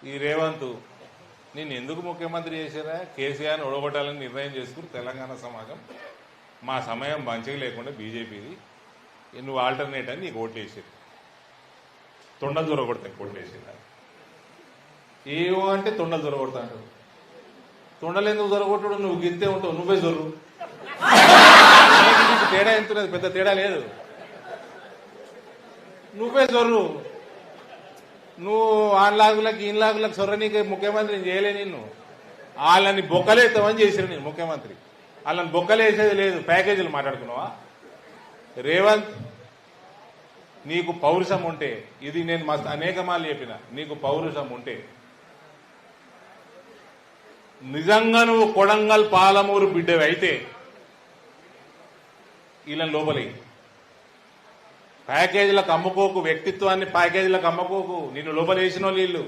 ఈ రేవంత్ నేను ఎందుకు ముఖ్యమంత్రి చేశారా కేసీఆర్ని ఓడగొట్టాలని నిర్ణయం చేసుకుని తెలంగాణ సమాజం మా సమయం మంచిగా లేకుండా బీజేపీది నువ్వు ఆల్టర్నేట్ అని నీకు ఓట్లు వేసేది తొండలు దొరకొడతాయి ఓట్లు వేసేది ఏమో అంటే తొండలు దొరకొడతాడు తొండలు ఎందుకు దొరకొట్టడు నువ్వు గిత్తే ఉంటావు నువ్వే దొరు తేడా ఎంతున్నది పెద్ద తేడా లేదు నువ్వే జొర్రు నువ్వు ఆన్లాగులకు ఈన్లాగులకు సొర్ర నీకు ముఖ్యమంత్రిని చేయలే నిన్ను వాళ్ళని బొక్కలేస్తామని చేసిరు నేను ముఖ్యమంత్రి వాళ్ళని బొక్కలేసేది లేదు ప్యాకేజీలు మాట్లాడుకున్నావా రేవంత్ నీకు పౌరుషం ఉంటే ఇది నేను మస్తు అనేక మార్లు చెప్పిన నీకు పౌరుషం ఉంటే నిజంగా నువ్వు కొడంగల్ పాలమూరు బిడ్డవి అయితే వీళ్ళని లోపలి ప్యాకేజీలకు అమ్ముకోకు వ్యక్తిత్వాన్ని ప్యాకేజీలకు అమ్ముకోకు నిన్ను లోపలేసిన వీళ్ళు